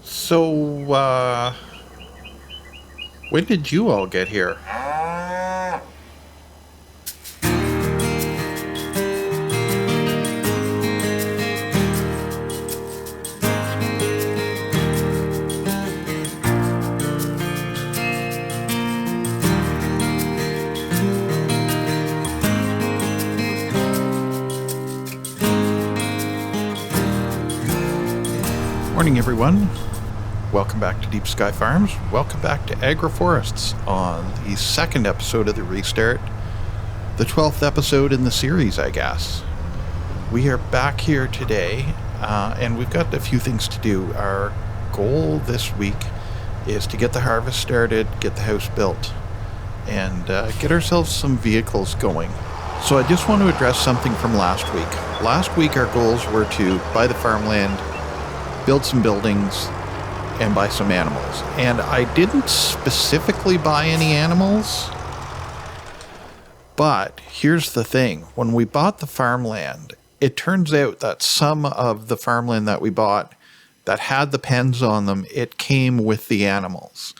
So, when did you all get here? Morning, everyone. Welcome back to Deep Sky Farms. Welcome back to AgroForests on the second episode of the Restart, the 12th episode in the series, I guess. We are back here today, and we've got a few things to do. Our goal this week is to get the harvest started, get the house built, and get ourselves some vehicles going. So I just want to address something from last week. Last week, our goals were to buy the farmland, build some buildings, and buy some animals. And I didn't specifically buy any animals, but here's the thing. When we bought the farmland, it turns out that some of the farmland that we bought that had the pens on them, it came with the animals.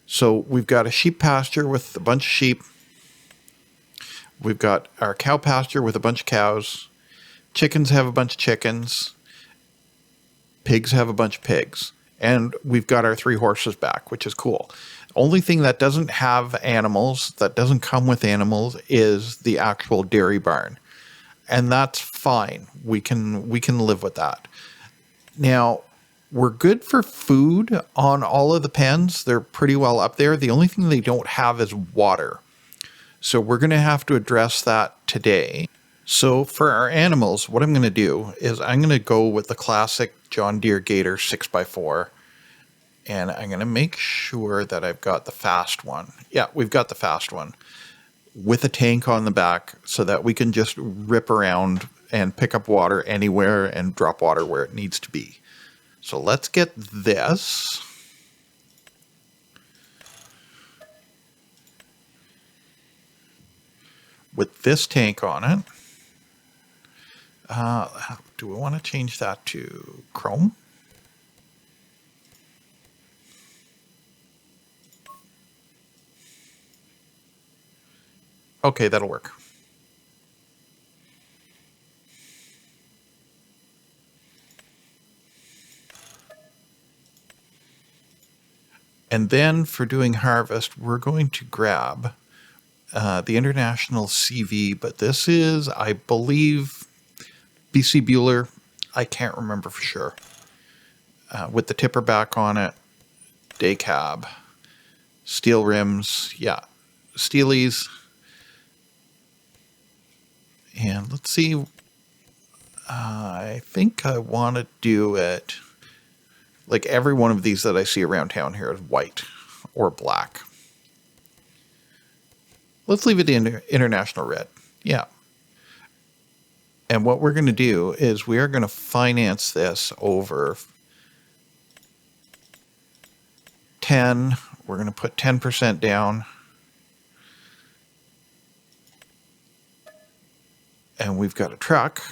So we've got a sheep pasture with a bunch of sheep. We've got our cow pasture with a bunch of cows. Chickens have a bunch of chickens. Pigs have a bunch of pigs. And we've got our 3 horses back, which is cool. Only thing that doesn't have animals, that doesn't come with animals, is the actual dairy barn. And that's fine. We can live with that. Now, we're good for food on all of the pens. They're pretty well up there. The only thing they don't have is water. So we're going to have to address that today. So for our animals, what I'm going to do is I'm going to go with the classic John Deere Gator 6x4. And I'm going to make sure that I've got the fast one. Yeah, we've got the fast one with a tank on the back so that we can just rip around and pick up water anywhere and drop water where it needs to be. So let's get this. With this tank on it. Do we want to change that to chrome? Okay, that'll work. And then for doing harvest, we're going to grab the International CV, but this is, I believe, BC Bueller. I can't remember for sure. With the tipper back on it, day cab, steel rims, yeah, steelies. And let's see, I think I want to do it, like every one of these that I see around town here is white or black. Let's leave it in International Red. Yeah. And what we're going to do is we are going to finance this over 10. We're going to put 10% down. And we've got a truck.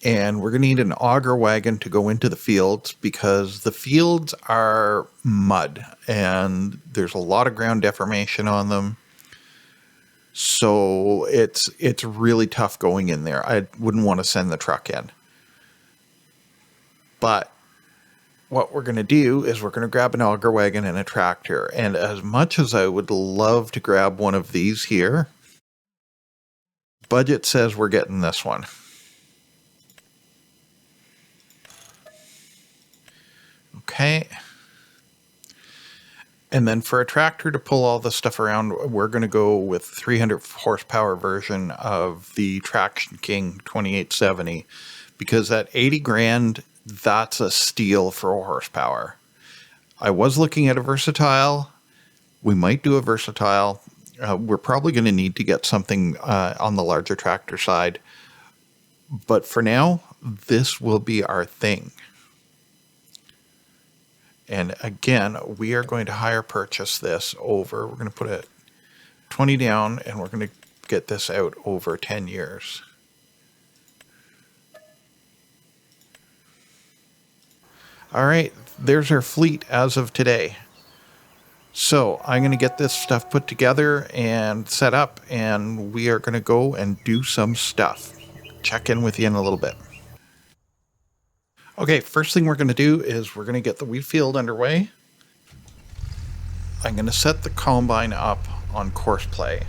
And we're going to need an auger wagon to go into the fields because the fields are mud and there's a lot of ground deformation on them. So it's really tough going in there. I wouldn't want to send the truck in. But what we're going to do is we're going to grab an auger wagon and a tractor. And as much as I would love to grab one of these here, budget says we're getting this one. Okay. And then for a tractor to pull all this stuff around, we're going to go with 300 horsepower version of the Traction King 2870 because at 80 grand, that's a steal for a horsepower. I was looking at a versatile. We might do a versatile. We're probably going to need to get something on the larger tractor side. But for now, this will be our thing. And again, we are going to hire purchase this over, we're going to put it 20 down and we're going to get this out over 10 years. All right, there's our fleet as of today. So I'm going to get this stuff put together and set up, and we are going to go and do some stuff. Check in with you in a little bit. Okay, first thing we're going to do is we're going to get the wheat field underway. I'm going to set the combine up on course play.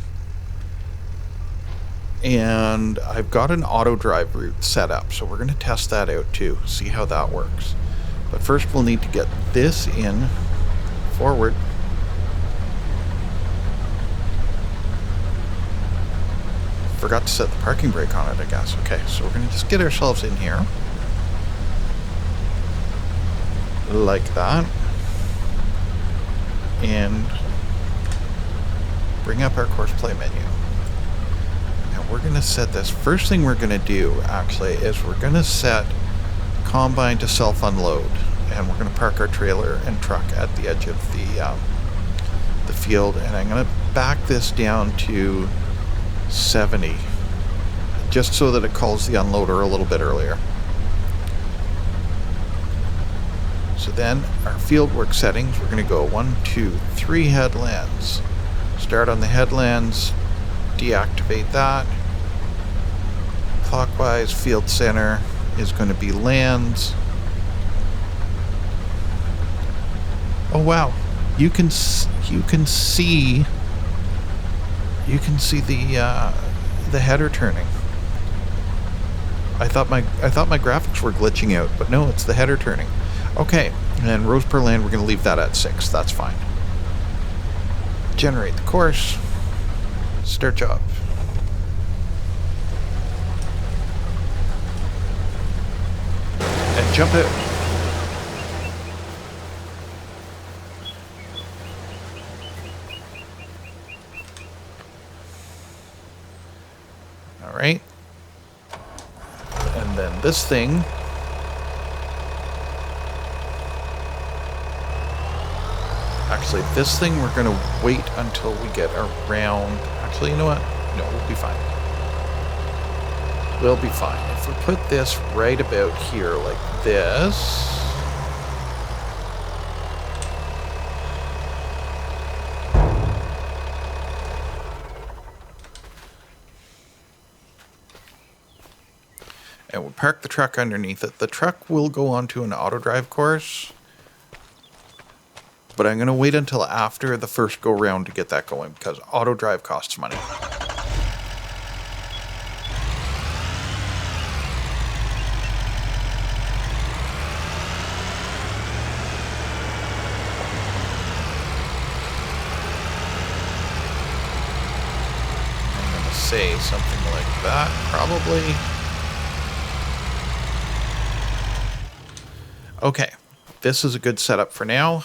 And I've got an auto drive route set up, so we're going to test that out too, see how that works. But first we'll need to get this in forward. Forgot to set the parking brake on it, I guess. Okay, so we're going to just get ourselves in here. Like that. And bring up our course play menu. Now we're going to set this. First thing we're going to do, actually, is we're going to set combine to self-unload. And we're going to park our trailer and truck at the edge of the field. And I'm going to back this down to 70, just so that it calls the unloader a little bit earlier. So then our fieldwork settings, we're going to go 1, 2, 3 headlands. Start on the headlands, deactivate that. Clockwise field center is going to be lands. Oh wow, you can see the header turning. I thought my graphics were glitching out, but no, it's the header turning. Okay, and rows per land, we're going to leave that at 6. That's fine. Generate the course. Start job. And jump out. All right. And then this thing. Actually, this thing we're going to wait until we get around. Actually, you know what? No, we'll be fine. We'll be fine. If we put this right about here like this. And we'll park the truck underneath it. The truck will go onto an auto drive course. But I'm going to wait until after the first go round to get that going, because auto drive costs money. I'm going to say something like that, probably. Okay, this is a good setup for now.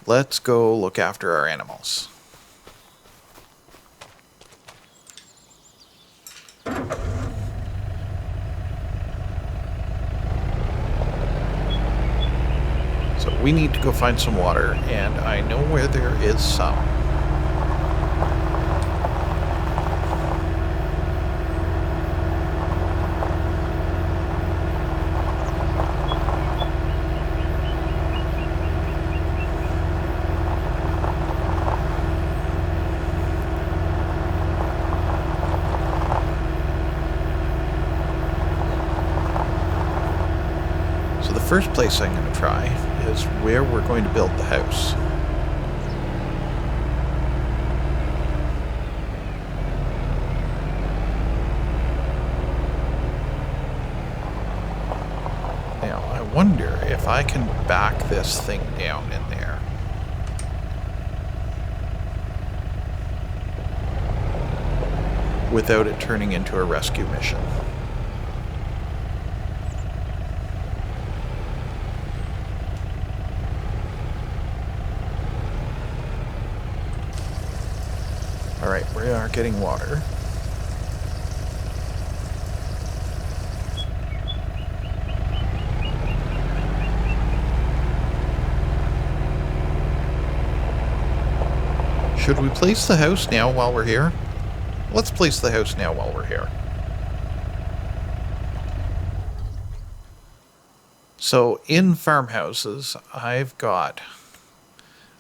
Let's go look after our animals. So we need to go find some water, and I know where there is some. The first place I'm going to try is where we're going to build the house. Now, I wonder if I can back this thing down in there. Without it turning into a rescue mission. Alright, we are getting water. Should we place the house now while we're here? Let's place the house now while we're here. So in farmhouses, I've got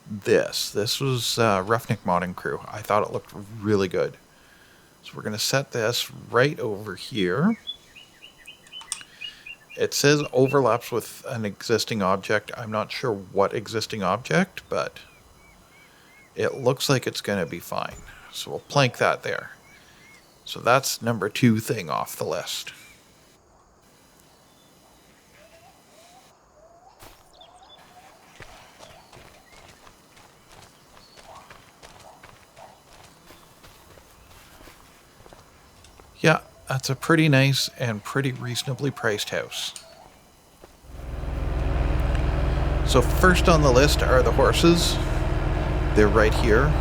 this. This was Roughneck Modding Crew. I thought it looked really good. So we're going to set this right over here. It says overlaps with an existing object. I'm not sure what existing object, but it looks like it's going to be fine. So we'll plank that there. So that's number 2 thing off the list. Yeah, that's a pretty nice and pretty reasonably priced house. So first on the list are the horses. They're right here.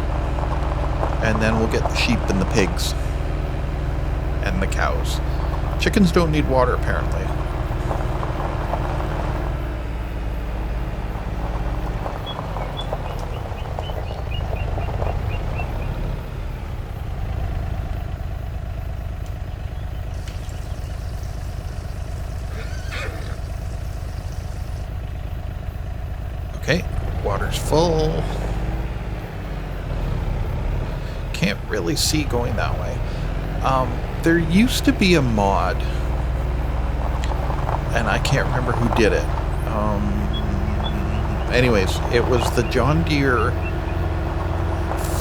And then we'll get the sheep and the pigs. And the cows. Chickens don't need water, apparently. Okay, water's full. Can't really see going that way. There used to be a mod, and I can't remember who did it. Anyways, it was the John Deere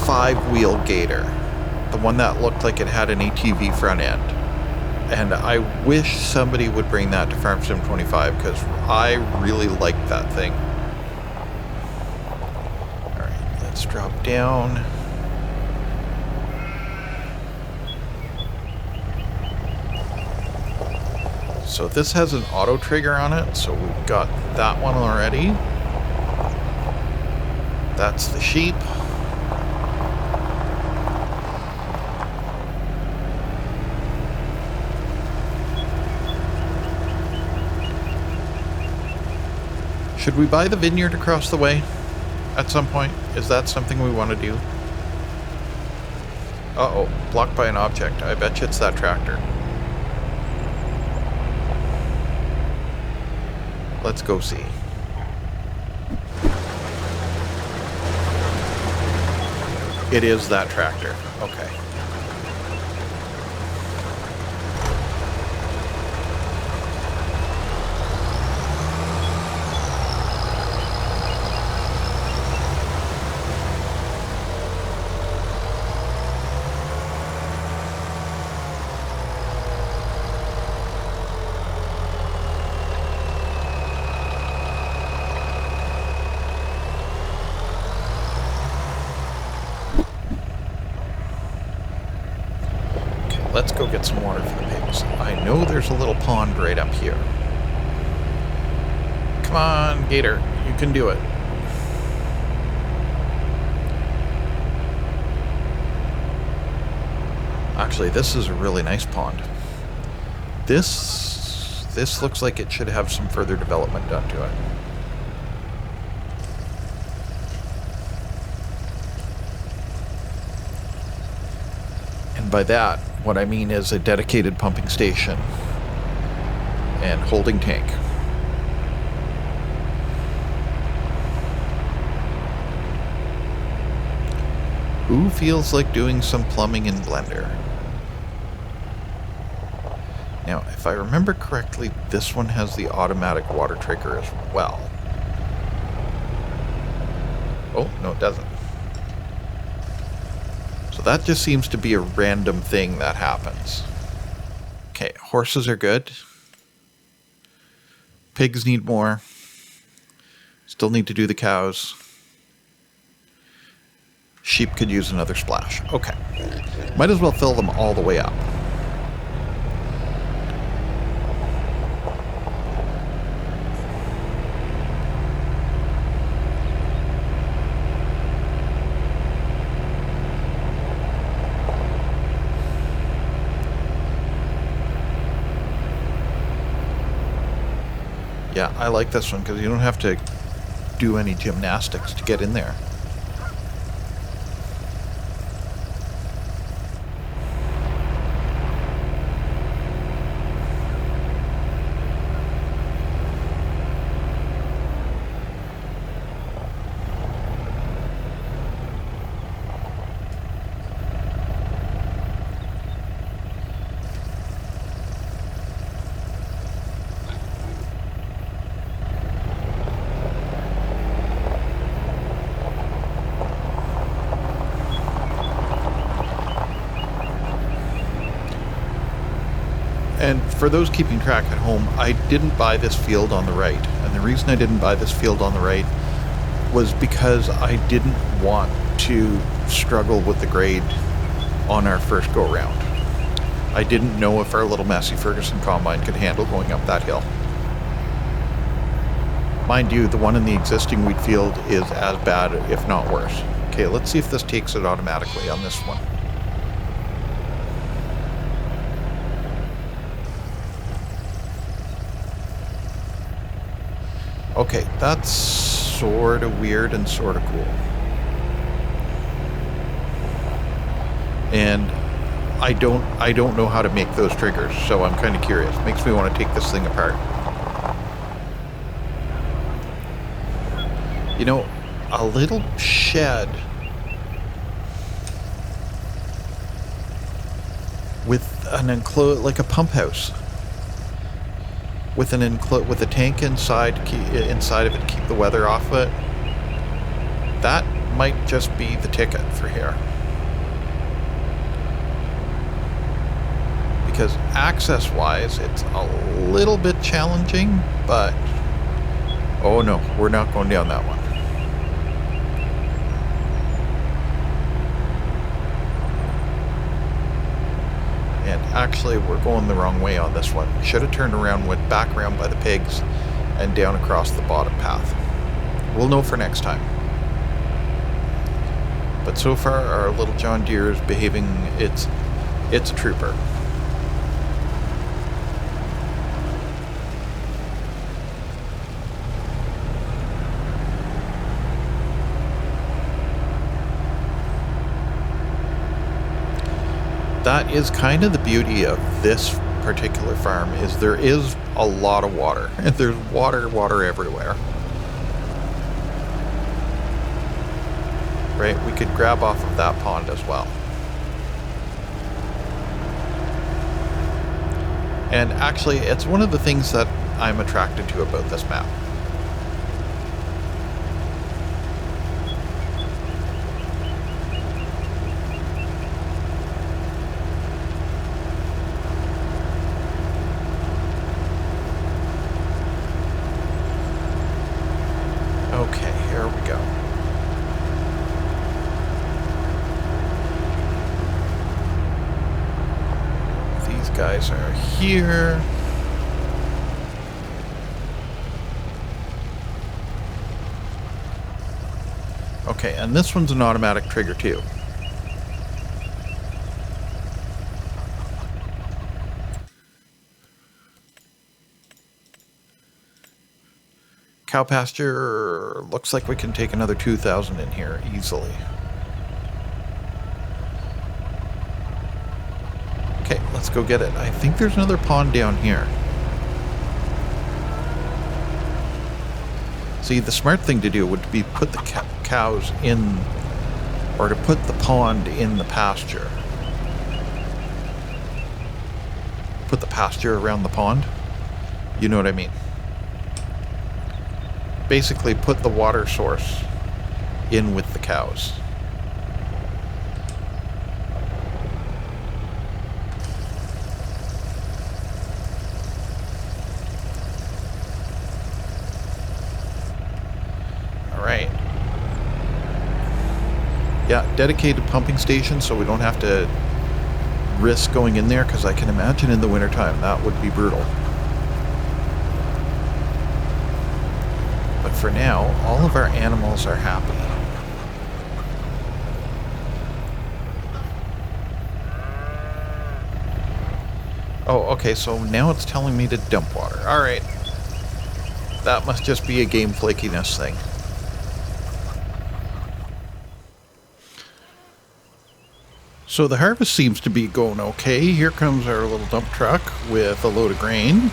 5-wheel Gator, the one that looked like it had an ATV front end. And I wish somebody would bring that to Farm Sim 25 because I really liked that thing. Alright, let's drop down. So this has an auto trigger on it, so we've got that one already. That's the sheep. Should we buy the vineyard across the way at some point? Is that something we want to do? Uh-oh, blocked by an object. I bet you it's that tractor. Let's go see. It is that tractor. Okay. Let's go get some water for the pigs. I know there's a little pond right up here. Come on, Gator. You can do it. Actually, this is a really nice pond. This looks like it should have some further development done to it. And by that, what I mean is a dedicated pumping station and holding tank. Who feels like doing some plumbing in Blender? Now, if I remember correctly, this one has the automatic water trigger as well. Oh, no it doesn't. So that just seems to be a random thing that happens. Okay, horses are good. Pigs need more. Still need to do the cows. Sheep could use another splash. Okay. Might as well fill them all the way up. Yeah, I like this one because you don't have to do any gymnastics to get in there. And for those keeping track at home, I didn't buy this field on the right. And the reason I didn't buy this field on the right was because I didn't want to struggle with the grade on our first go round. I didn't know if our little Massey Ferguson combine could handle going up that hill. Mind you, the one in the existing wheat field is as bad, if not worse. Okay, let's see if this takes it automatically on this one. Okay, that's sort of weird and sort of cool. And I don't know how to make those triggers, so I'm kind of curious. Makes me want to take this thing apart. You know, a little shed with an enclosed, like a pump house, with with a tank inside of it to keep the weather off of it. That might just be the ticket for here. Because access-wise, it's a little bit challenging, but oh no, we're not going down that one. And actually, we're going the wrong way on this one. Should have turned around, went back around by the pigs, and down across the bottom path. We'll know for next time. But so far, our little John Deere is behaving. It's a trooper. That is kind of the beauty of this particular farm, is there is a lot of water. There's water everywhere. Right, we could grab off of that pond as well. And actually, it's one of the things that I'm attracted to about this map. Okay, here we go. These guys are here. Okay, and this one's an automatic trigger too. Cow pasture, looks like we can take another 2,000 in here easily. Okay, let's go get it. I think there's another pond down here. See, the smart thing to do would be put the cows in, or to put the pond in the pasture. Put the pasture around the pond. You know what I mean? Basically put the water source in with the cows. All right. Yeah, dedicated pumping station so we don't have to risk going in there, because I can imagine in the wintertime that would be brutal. For now, all of our animals are happy. Oh, okay, so now it's telling me to dump water. Alright. That must just be a game flakiness thing. So the harvest seems to be going okay. Here comes our little dump truck with a load of grain.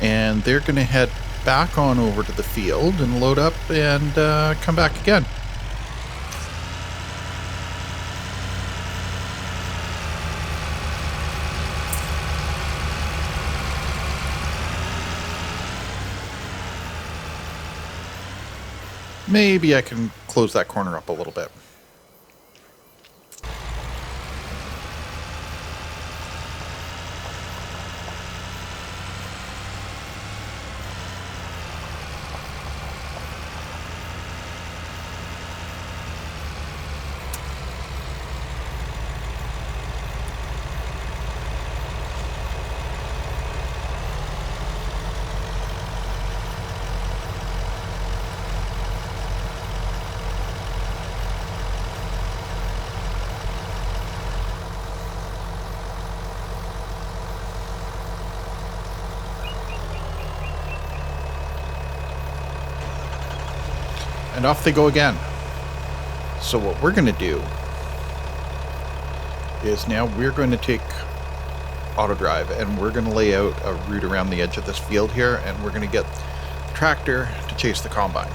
And they're going to head back on over to the field and load up and come back again. Maybe I can close that corner up a little bit. And off they go again. So what we're going to do is now we're going to take auto drive and we're going to lay out a route around the edge of this field here, and we're going to get the tractor to chase the combine.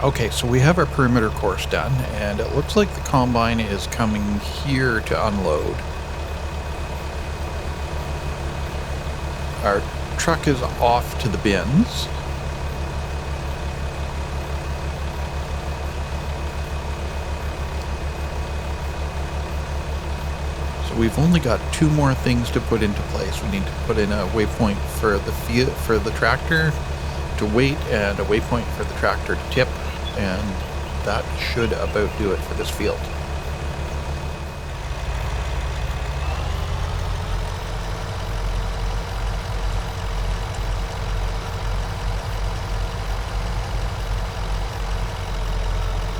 Okay, so we have our perimeter course done, and it looks like the combine is coming here to unload. Our truck is off to the bins. So we've only got 2 more things to put into place. We need to put in a waypoint for the tractor to wait, and a waypoint for the tractor to tip, and that should about do it for this field.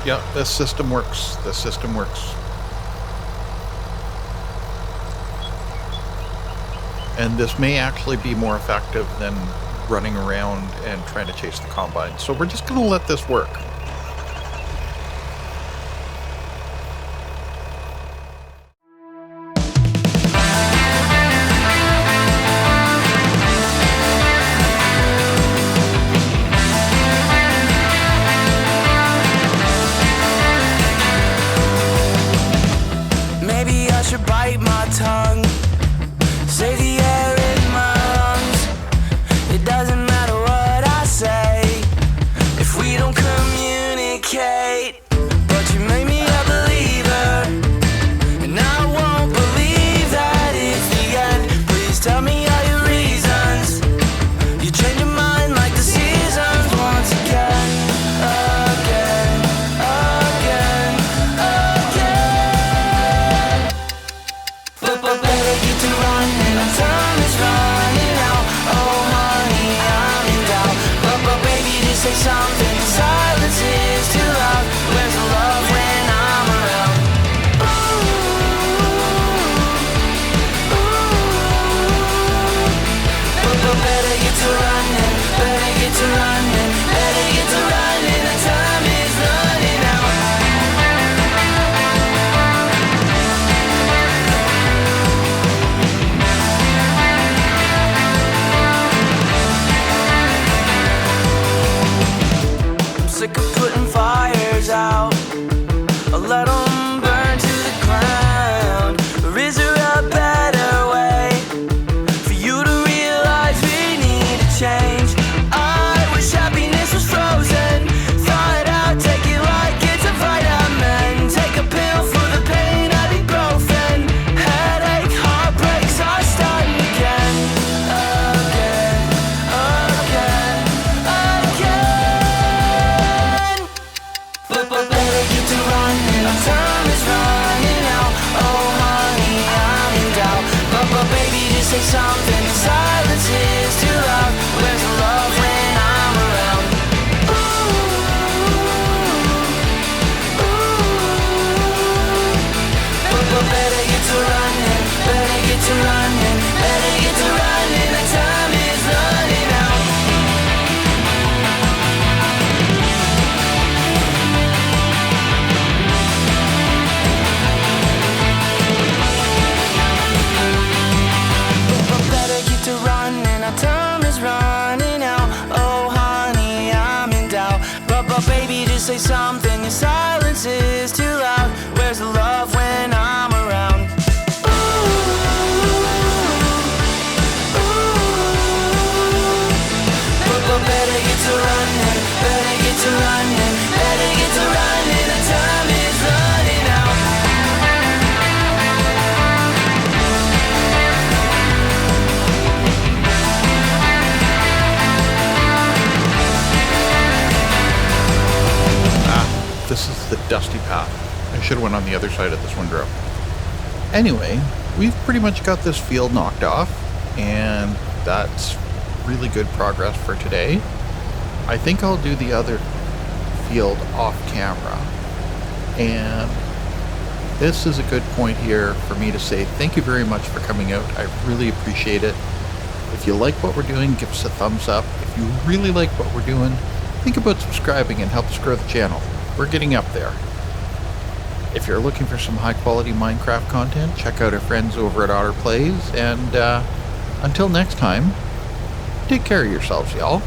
Yeah, this system works. This system works. And this may actually be more effective than running around and trying to chase the combine. So we're just going to let this work. Maybe I should bite my tongue. Save the air in my lungs. It doesn't matter what I say if we don't communicate. But you made me a believer, and I won't believe that it's the end. Please tell me all your reasons. You change your mind like the seasons once again, again, again, again. But better get to running, our time is running out. Oh honey, I'm in doubt. But baby, just say something. Silence is too loud. Where's the love when I'm around? Ooh, ooh. But better get to running, better get to running, better get to running. Our time is running out. I'm sick of putting fires out. I'll let them burn to the ground. Or is there a better way for you to realize we need a change? I wish happiness was frozen. Thaw it out, take it like it's a vitamin. Take a pill for the pain, ibuprofen. Headache, heartbreaks are starting again, again, again, again. But better get to running, our time is running out. Oh honey, I'm in doubt. But baby, just say something. Silence is too loud. Where's the love when I'm around? Ooh, ooh. But better get to running, better get to running, better get to running. Our time is running out. But better get to running, our time is running out. Oh honey, I'm in doubt. But baby, just say something. Your silence is too loud. Where's the love when I'm around? Ooh, ooh. But better get to running, better get to running, better get to running. The time is running out. this is the dusty path. I should have went on the other side of this windrow. Anyway, we've pretty much got this field knocked off, and that's really good progress for today. I think I'll do the other field off camera. And this is a good point here for me to say thank you very much for coming out. I really appreciate it. If you like what we're doing, give us a thumbs up. If you really like what we're doing, think about subscribing and help us grow the channel. We're getting up there. If you're looking for some high quality Minecraft content, check out our friends over at Otter Plays. And until next time, take care of yourselves, y'all.